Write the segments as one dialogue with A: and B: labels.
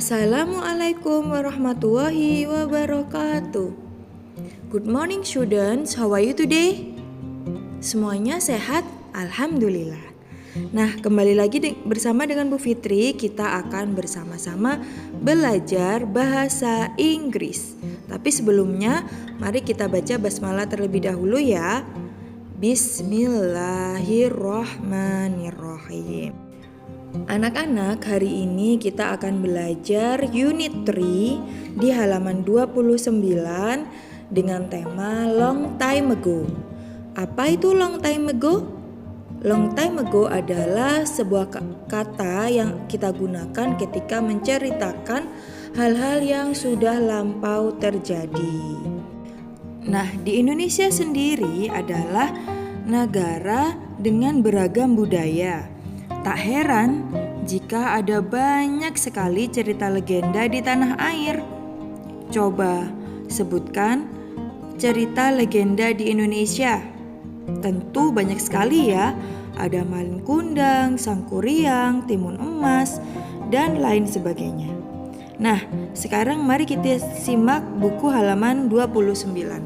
A: Assalamualaikum warahmatullahi wabarakatuh. Good morning students, how are you today? Semuanya sehat? Alhamdulillah. Nah, kembali lagi bersama dengan Bu Fitri, kita akan bersama-sama belajar bahasa Inggris. Tapi sebelumnya, mari kita baca basmalah terlebih dahulu ya. Bismillahirrahmanirrahim. Anak-anak, hari ini kita akan belajar unit 3 di halaman 29 dengan tema long time ago. Apa itu long time ago? Long time ago adalah sebuah kata yang kita gunakan ketika menceritakan hal-hal yang sudah lampau terjadi. Nah, di Indonesia sendiri adalah negara dengan beragam budaya. Tak heran jika ada banyak sekali cerita legenda di tanah air. Coba sebutkan cerita legenda di Indonesia. Tentu banyak sekali ya. Ada Malin Kundang, Sangkuriang, Timun Emas, dan lain sebagainya. Nah, sekarang mari kita simak buku halaman 29.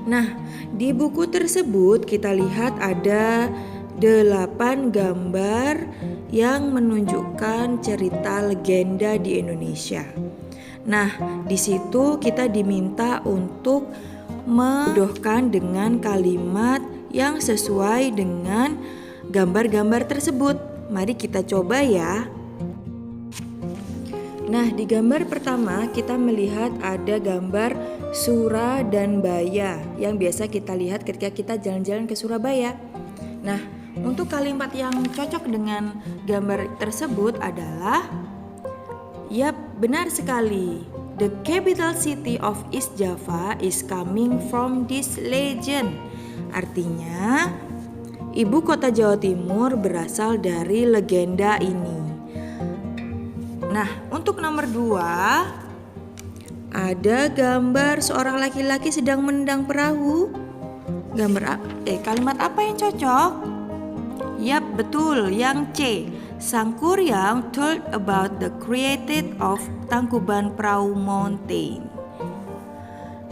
A: Nah, di buku tersebut kita lihat ada 8 gambar yang menunjukkan cerita legenda di Indonesia. Nah, di situ kita diminta untuk mendoakan dengan kalimat yang sesuai dengan gambar-gambar tersebut. Mari kita coba ya. Nah, di gambar pertama kita melihat ada gambar Sura dan Baya yang biasa kita lihat ketika kita jalan-jalan ke Surabaya. Nah, untuk kalimat yang cocok dengan gambar tersebut adalah, yap, benar sekali. The capital city of East Java is coming from this legend. Artinya, ibu kota Jawa Timur berasal dari legenda ini. Nah, untuk nomor 2, ada gambar seorang laki-laki sedang menendang perahu. Kalimat apa yang cocok? Yap, betul, yang C. Sangkuriang told about the created of Tangkuban Perahu Mountain.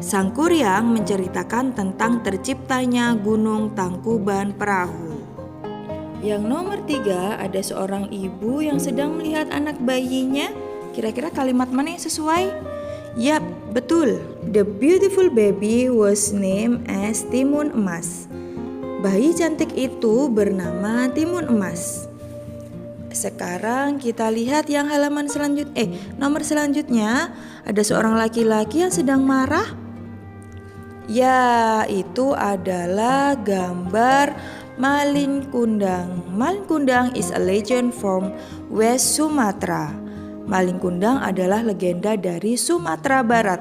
A: Sangkuriang menceritakan tentang terciptanya Gunung Tangkuban Perahu. Yang nomor 3, ada seorang ibu yang sedang melihat anak bayinya. Kira-kira kalimat mana yang sesuai? Yap, betul. The beautiful baby was named as Timun Emas. Bayi cantik itu bernama Timun Emas. Sekarang kita lihat yang nomor selanjutnya, ada seorang laki-laki yang sedang marah. Ya, itu adalah gambar Malin Kundang. Malin Kundang is a legend from West Sumatra. Malin Kundang adalah legenda dari Sumatera Barat.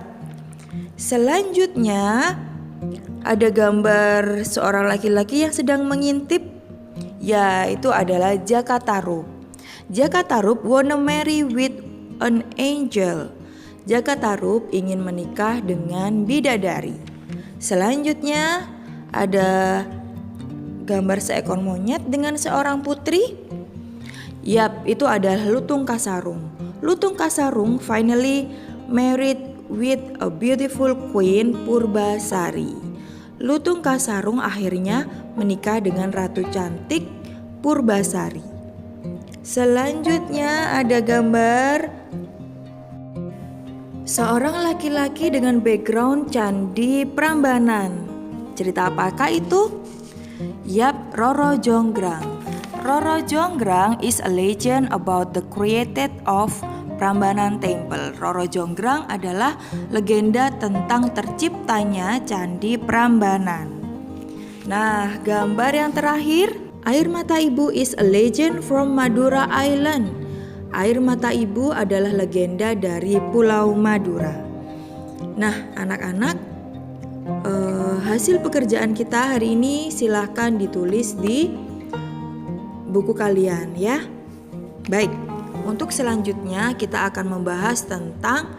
A: Selanjutnya ada gambar seorang laki-laki yang sedang mengintip. Ya, itu adalah Jaka Tarub. Jaka Tarub wanna marry with an angel. Jaka Tarub ingin menikah dengan bidadari. Selanjutnya ada gambar seekor monyet dengan seorang putri. Yap, itu adalah Lutung Kasarung. Lutung Kasarung finally married with a beautiful queen Purbasari. Lutung Kasarung akhirnya menikah dengan ratu cantik Purbasari. Selanjutnya ada gambar seorang laki-laki dengan background Candi Prambanan. Cerita apakah itu? Yap, Roro Jonggrang. Roro Jonggrang is a legend about the created of Prambanan Temple. Roro Jonggrang adalah legenda tentang terciptanya Candi Prambanan. Nah, gambar yang terakhir, Air Mata Ibu is a legend from Madura Island. Air Mata Ibu adalah legenda dari Pulau Madura. Nah, anak-anak, hasil pekerjaan kita hari ini silahkan ditulis di buku kalian ya. Baik. Untuk selanjutnya kita akan membahas tentang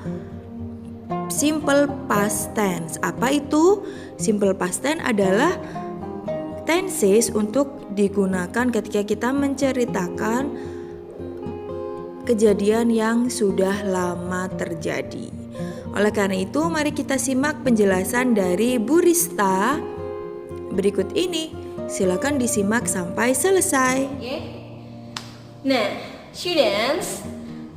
A: simple past tense. Apa itu? Simple past tense adalah tenses untuk digunakan ketika kita menceritakan kejadian yang sudah lama terjadi. Oleh karena itu, mari kita simak penjelasan dari Bu Rista berikut ini. Silakan disimak sampai selesai.
B: Nah, students,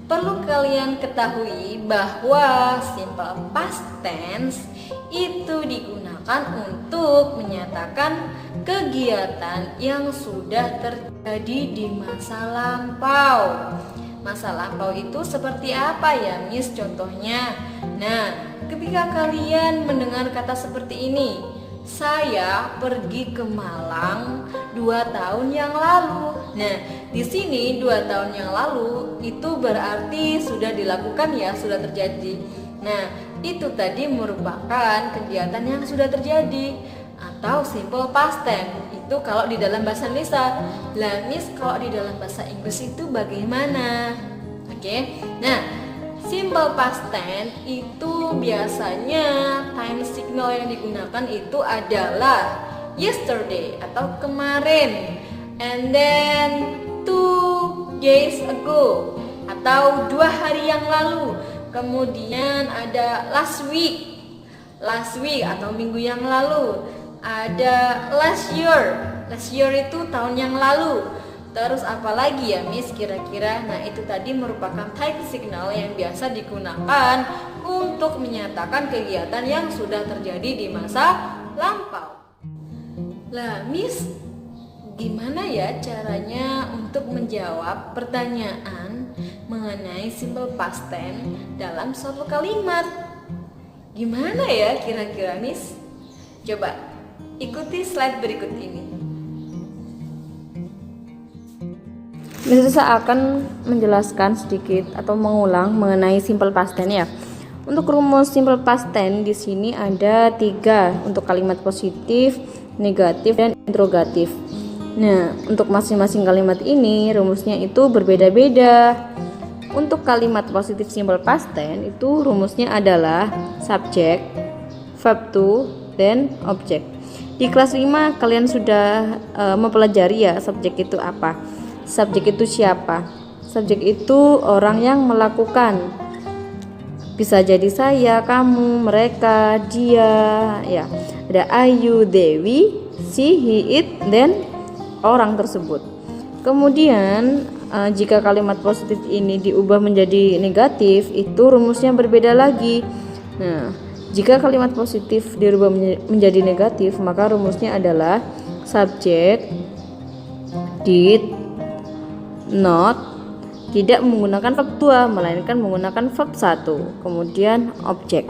B: perlu kalian ketahui bahwa simple past tense itu digunakan untuk menyatakan kegiatan yang sudah terjadi di masa lampau. Masa lampau itu seperti apa ya, Miss? Contohnya, nah, ketika kalian mendengar kata seperti ini, saya pergi ke Malang 2 tahun yang lalu. Nah, di sini 2 tahun yang lalu itu berarti sudah dilakukan ya, sudah terjadi. Nah, itu tadi merupakan kegiatan yang sudah terjadi atau simple past tense. Itu kalau di dalam bahasa Indonesia. Lah, Miss, kalau di dalam bahasa Inggris itu bagaimana? Oke. Nah, simple past tense itu biasanya time signal yang digunakan itu adalah yesterday atau kemarin, and then 2 days ago atau 2 hari yang lalu. Kemudian ada last week atau minggu yang lalu. Ada last year itu tahun yang lalu. Terus apa lagi ya, Miss, kira-kira? Nah, itu tadi merupakan time signal yang biasa digunakan untuk menyatakan kegiatan yang sudah terjadi di masa lampau. Lah, Miss, gimana ya caranya untuk menjawab pertanyaan mengenai simple past tense dalam suatu kalimat? Gimana ya kira-kira, Miss? Coba ikuti slide berikut ini.
C: Saya akan menjelaskan sedikit atau mengulang mengenai simple past tense ya. Untuk rumus simple past tense di sini ada 3 untuk kalimat positif, negatif, dan interrogatif. Nah, untuk masing-masing kalimat ini rumusnya itu berbeda-beda. Untuk kalimat positif simple past tense itu rumusnya adalah subject, verb to, dan object. Di kelas 5 kalian sudah mempelajari ya subjek itu apa. Subjek itu siapa? Subjek itu orang yang melakukan. Bisa jadi saya, kamu, mereka, dia, ya. Ada Ayu, Dewi, she, he, it, dan orang tersebut. Kemudian jika kalimat positif ini diubah menjadi negatif, itu rumusnya berbeda lagi. Nah, jika kalimat positif dirubah menjadi negatif, maka rumusnya adalah subject did not tidak menggunakan verb 2 melainkan menggunakan verb 1, kemudian objek.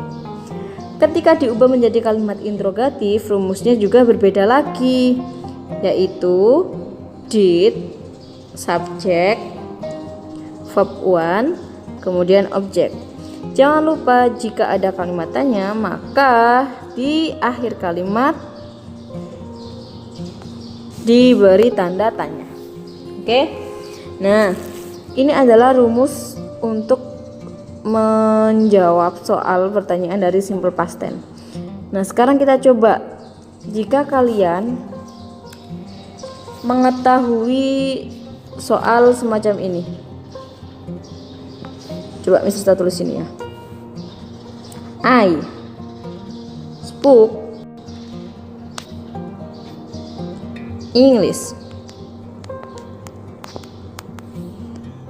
C: Ketika diubah menjadi kalimat interrogatif, rumusnya juga berbeda lagi, yaitu did subject verb 1 kemudian objek. Jangan lupa jika ada kalimat tanya, maka di akhir kalimat diberi tanda tanya. Oke? Nah, ini adalah rumus untuk menjawab soal pertanyaan dari simple past tense. Nah, sekarang kita coba, jika kalian mengetahui soal semacam ini, coba misalnya tulis ini ya. I spoke English.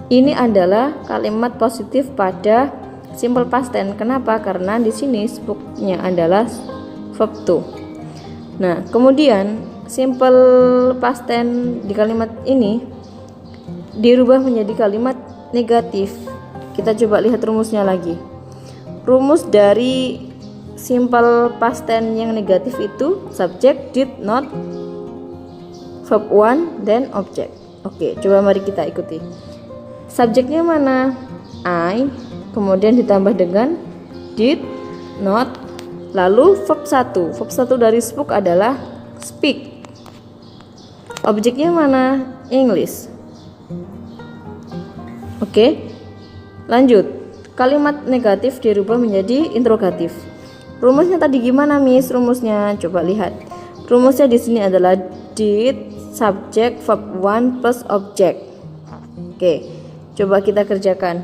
C: Ini adalah kalimat positif pada simple past tense. Kenapa? Karena di sini spoke-nya adalah verb to. Nah, kemudian simple past tense di kalimat ini dirubah menjadi kalimat negatif. Kita coba lihat rumusnya lagi. Rumus dari simple past tense yang negatif itu subject, did not, verb 1, dan object. Oke, coba mari kita ikuti. Subjeknya mana? I, kemudian ditambah dengan did, not, lalu verb 1. Verb 1 dari spoke adalah speak. Objeknya mana? English. Oke, lanjut. Kalimat negatif dirubah menjadi interrogatif. Rumusnya tadi gimana, Miss? Rumusnya coba lihat. Rumusnya di sini adalah did subject verb 1 plus object. Oke. Coba kita kerjakan.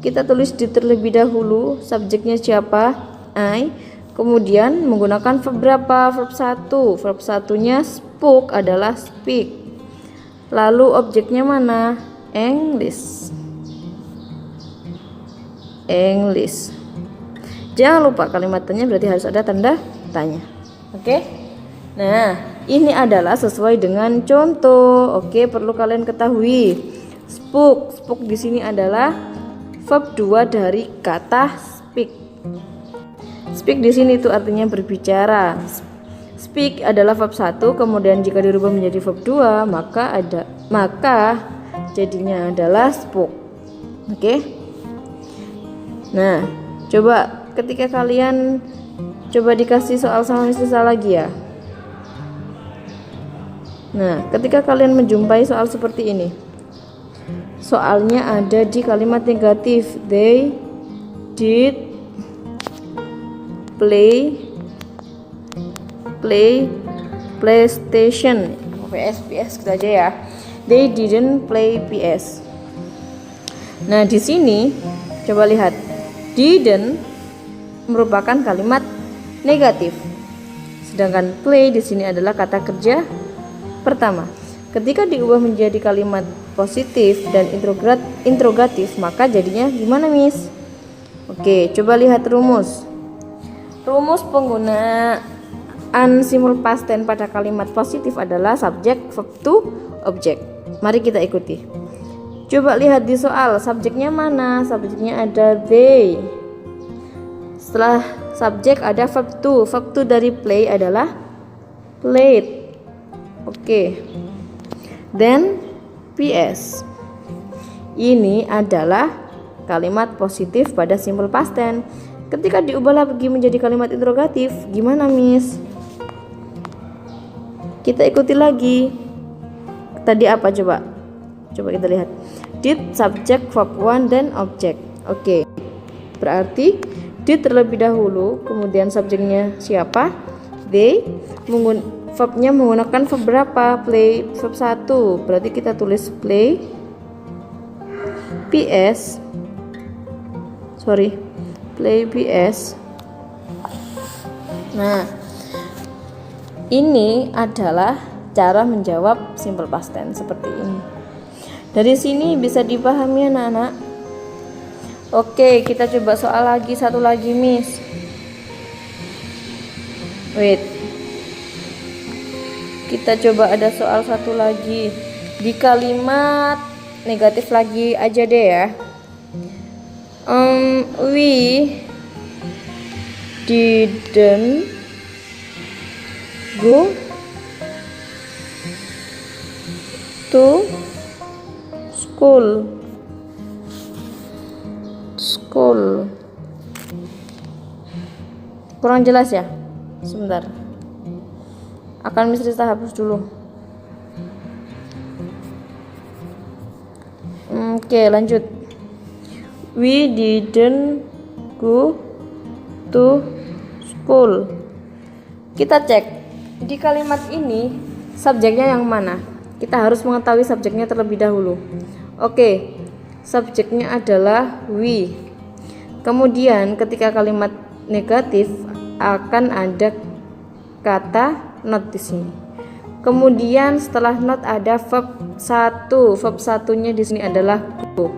C: Kita tulis di terlebih dahulu subjeknya siapa? I. Kemudian menggunakan verb berapa? Verb 1. Verb satunya spoke adalah speak. Lalu objeknya mana? English. English. Jangan lupa kalimat tanya berarti harus ada tanda tanya. Oke? Nah, ini adalah sesuai dengan contoh. Oke, perlu kalian ketahui. Spoke. Spoke di sini adalah verb 2 dari kata speak. Speak di sini itu artinya berbicara. Speak adalah verb 1, kemudian jika dirubah menjadi verb 2, maka jadinya adalah spoke. Oke? Nah, coba ketika kalian coba dikasih soal sama Miss Lisa lagi ya. Nah, ketika kalian menjumpai soal seperti ini, soalnya ada di kalimat negatif. They did play PlayStation. PS gitu aja ya. They didn't play PS. Nah, di sini coba lihat. Didn't merupakan kalimat negatif. Sedangkan play di sini adalah kata kerja pertama. Ketika diubah menjadi kalimat positif dan interrogatif, maka jadinya gimana, Miss? Oke, coba lihat rumus. Rumus penggunaan simple past tense pada kalimat positif adalah subjek, verb to, objek. Mari kita ikuti. Coba lihat di soal, subjeknya mana? Subjeknya ada they. Setelah subjek ada verb to. Verb to dari play adalah played. Oke. Then PS. Ini adalah kalimat positif pada simple past tense. Ketika diubah lagi menjadi kalimat interrogatif, gimana, Miss? Kita ikuti lagi. Tadi apa coba? Coba kita lihat. Did, subject, verb 1 dan object. Oke. Berarti did terlebih dahulu, kemudian subjeknya siapa? They. Verbnya menggunakan verb berapa? Play, verb 1. Berarti kita tulis play PS. Play PS. Nah, ini adalah cara menjawab simple past tense seperti ini. Dari sini bisa dipahami anak-anak. Oke, kita coba soal lagi, satu lagi, Miss. Wait. Kita coba ada soal satu lagi. Di kalimat negatif lagi aja deh ya. We didn't go to school. Kurang jelas ya? Sebentar. Akan Miss Rista hapus dulu. Oke, lanjut. We didn't go to school. Kita cek di kalimat ini subjeknya yang mana. Kita harus mengetahui subjeknya terlebih dahulu. Oke, subjeknya adalah we. Kemudian ketika kalimat negatif akan ada kata not di sini. Kemudian setelah not ada verb 1. Verb satunya di sini adalah go.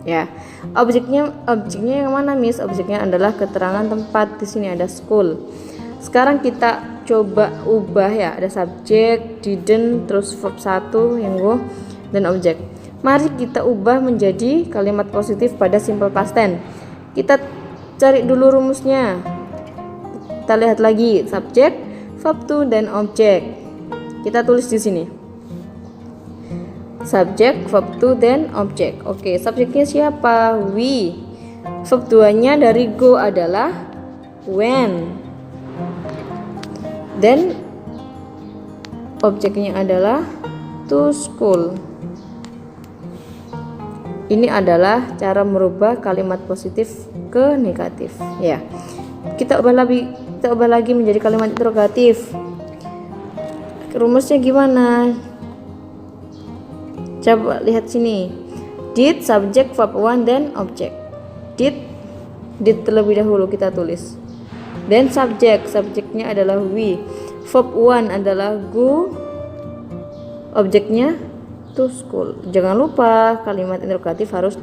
C: Ya. Objeknya yang mana, Miss? Objeknya adalah keterangan tempat. Di sini ada school. Sekarang kita coba ubah ya. Ada subjek, didn't, terus verb 1 yang go dan objek. Mari kita ubah menjadi kalimat positif pada simple past tense. Kita cari dulu rumusnya. Kita lihat lagi subjek, verb to dan objek. Kita tulis di sini. Subjek, verb to dan objek. Oke, subjeknya siapa? We. Verb 2-nya dari go adalah when. Dan objeknya adalah to school. Ini adalah cara merubah kalimat positif ke negatif, ya. Kita ubah lagi menjadi kalimat interrogatif. Rumusnya gimana? Coba lihat sini. Did, subject, verb 1, then object. Did terlebih dahulu kita tulis. Then subjeknya adalah we. Verb 1 adalah go. Objeknya to school. Jangan lupa kalimat interrogatif harus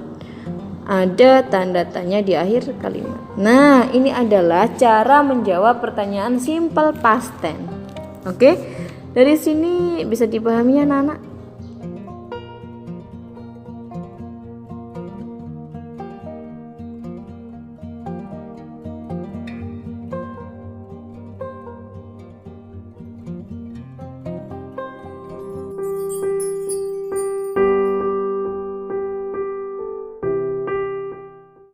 C: ada tanda tanya di akhir kalimat. Nah, ini adalah cara menjawab pertanyaan simple past tense. Oke? Dari sini bisa dipahami ya, anak-anak?